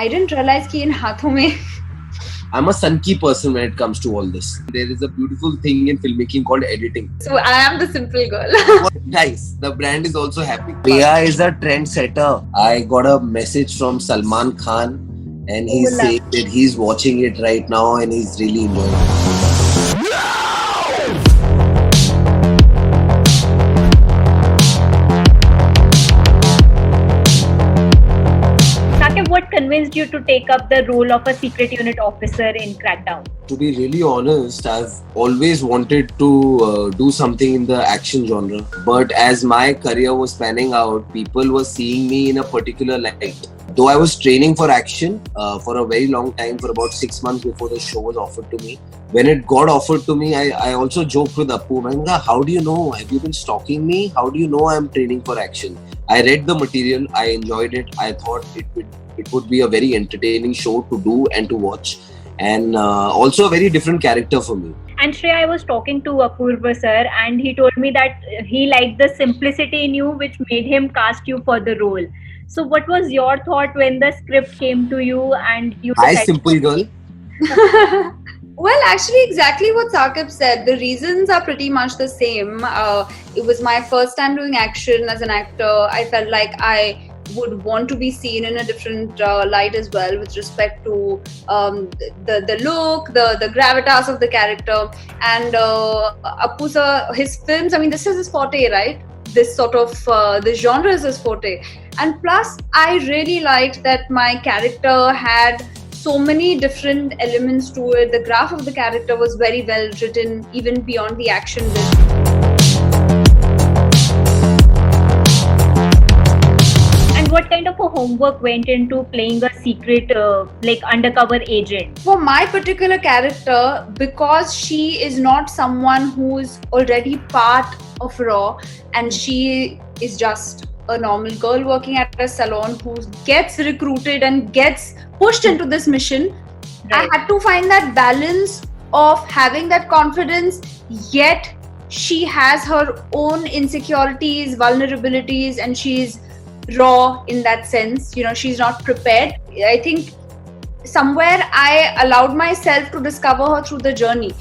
I didn't realize कि इन हाथों में I'm a sunky person when it comes to all this. There is a beautiful thing in filmmaking called editing. So I am the simple girl. Nice. The brand is also happy. Priya is a trendsetter. I got a message from Salman Khan and he's saying that he's watching it right now and he's really enjoying it. What convinced you to take up the role of a secret unit officer in Crackdown? To be really honest, I've always wanted to do something in the action genre. But as my career was panning out, people were seeing me in a particular light. Though I was training for action for a very long time, for about 6 months before the show was offered to me. When it got offered to me, I also joked with Appu, how do you know? Have you been stalking me? How do you know I'm training for action? I read the material, I enjoyed it. I thought it would be a very entertaining show to do and to watch. And also a very different character for me. And Shreya, I was talking to Apurva sir and he told me that he liked the simplicity in you which made him cast you for the role. So what was your thought when the script came to you and you decided? Hi, simple girl. Well, actually, exactly what Saqib said. The reasons are pretty much the same. It was my first time doing action as an actor. I felt like I would want to be seen in a different light as well with respect to the look, the gravitas of the character. And Appu sir, his films, I mean, this is his forte, right? This sort of, the genre is his forte. And plus, I really liked that my character had so many different elements to it. The graph of the character was very well written, even beyond the action bit. What kind of a homework went into playing a secret, like undercover agent? For my particular character, because she is not someone who's already part of Raw and she is just a normal girl working at a salon who gets recruited and gets pushed into this mission, right. I had to find that balance of having that confidence, yet she has her own insecurities, vulnerabilities, and she's raw in that sense. You know, she's not prepared. I think somewhere I allowed myself to discover her through the journey.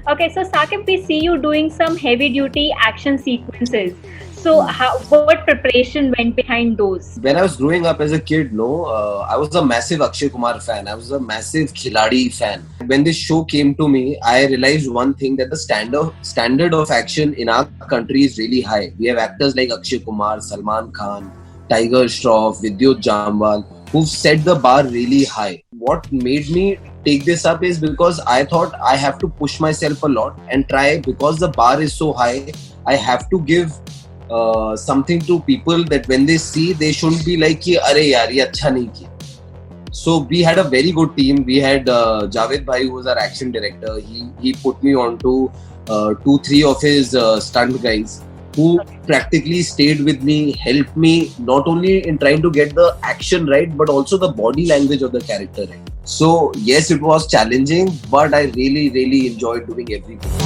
Okay, so Saqib, we see you doing some heavy duty action sequences. So what preparation went behind those? When I was growing up as a kid, I was a massive Akshay Kumar fan. I was a massive Khiladi fan. When this show came to me, I realized one thing, that the standard of action in our country is really high. We have actors like Akshay Kumar, Salman Khan, Tiger Shroff, Vidyut Jamwal, who've set the bar really high. What made me take this up is because I thought I have to push myself a lot and try, because the bar is so high, I have to give something to people that when they see, they shouldn't be like, "Arey yaar, ye acha nahi kiya." So we had a very good team. We had Javed Bhai, who was our action director. He put me on to 2-3 of his stunt guys, who practically stayed with me, helped me not only in trying to get the action right, but also the body language of the character right. So yes, it was challenging, but I really, really enjoyed doing everything.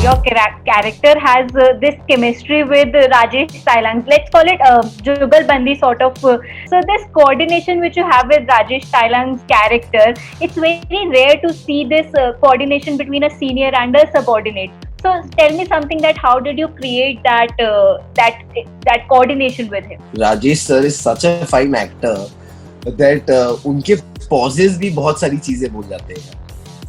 Your character has this chemistry with Rajesh Tailang. Let's call it Jugalbandi sort of. So this coordination which you have with Rajesh Tailang's character, it's very rare to see this coordination between a senior and a subordinate. So tell me something, that how did you create that coordination with him? Rajesh sir is such a fine actor that उनके pauses भी बहुत सारी चीजें बोल जाते हैं.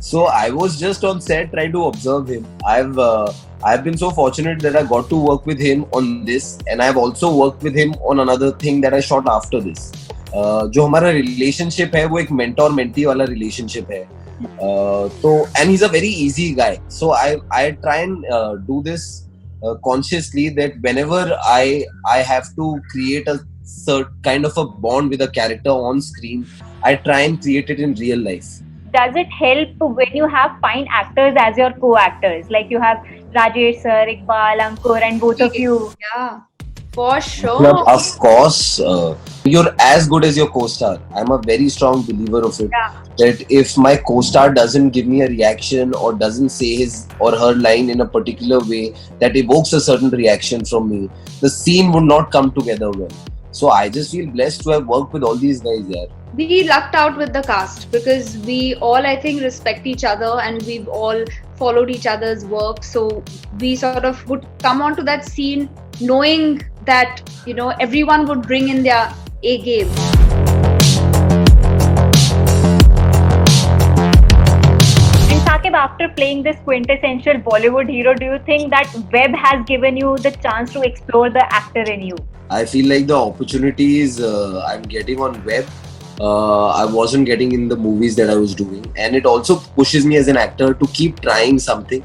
So I was just on set trying to observe him. I've been so fortunate that I got to work with him on this, and I've also worked with him on another thing that I shot after this. जो हमारा relationship है वो एक mentor-mentee वाला relationship है. And he's a very easy guy. So I try and do this consciously, that whenever I have to create a certain kind of a bond with a character on screen, I try and create it in real life. Does it help when you have fine actors as your co-actors? Like you have Rajesh sir, Iqbal, Ankur, and both of you. Yeah. For sure. Well, of course, you're as good as your co-star. I'm a very strong believer of it. Yeah. That if my co-star doesn't give me a reaction or doesn't say his or her line in a particular way that evokes a certain reaction from me, the scene would not come together well. So I just feel blessed to have worked with all these guys there. We lucked out with the cast because we all, I think, respect each other and we've all followed each other's work. So we sort of would come onto that scene knowing that, you know, everyone would bring in their A game. And Saqib, after playing this quintessential Bollywood hero, do you think that web has given you the chance to explore the actor in you? I feel like the opportunities I'm getting on web, I wasn't getting in the movies that I was doing, and it also pushes me as an actor to keep trying something.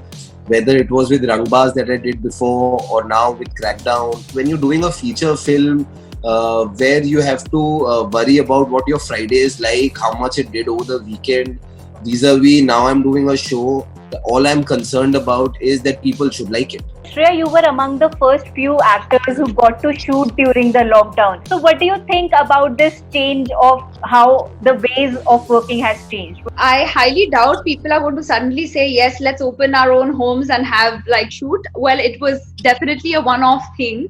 Whether it was with Rangbaz that I did before or now with Crackdown, when you're doing a feature film where you have to worry about what your Friday is like, how much it did over the weekend, vis-a-vis now I'm doing a show, all I'm concerned about is that people should like it. Shreya, you were among the first few actors who got to shoot during the lockdown. So what do you think about this change of how the ways of working has changed? I highly doubt people are going to suddenly say, yes, let's open our own homes and have like shoot. Well, it was definitely a one-off thing.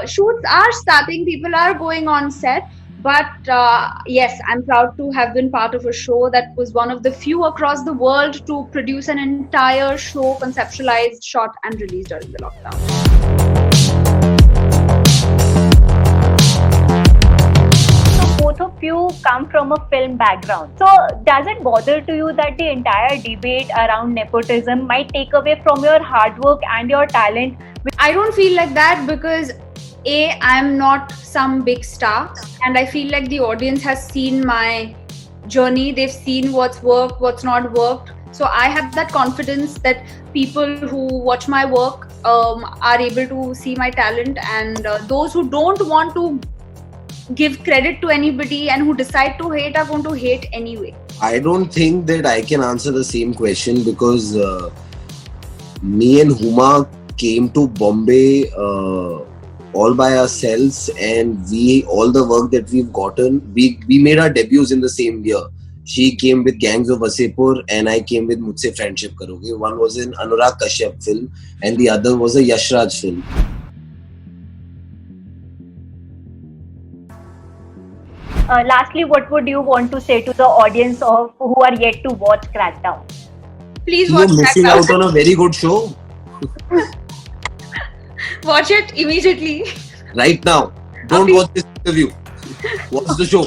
Shoots are starting, people are going on set. But yes, I'm proud to have been part of a show that was one of the few across the world to produce an entire show conceptualized, shot and released during the lockdown. So both of you come from a film background. So does it bother to you that the entire debate around nepotism might take away from your hard work and your talent? I don't feel like that because I'm not some big star, and I feel like the audience has seen my journey. They've seen what's worked, what's not worked. So I have that confidence that people who watch my work are able to see my talent, and those who don't want to give credit to anybody and who decide to hate are going to hate anyway. I don't think that I can answer the same question because me and Huma came to Bombay all by ourselves, and all the work that we've gotten, we made our debuts in the same year. She came with Gangs of Wasseypur and I came with Mujhse Friendship Karoge. One was an Anurag Kashyap film and the other was a Yash Raj film. Lastly, what would you want to say to the audience of who are yet to watch Crackdown? Please watch You're missing Crackdown. out on a very good show. Watch it immediately. Right now. Don't watch this interview. Watch the show.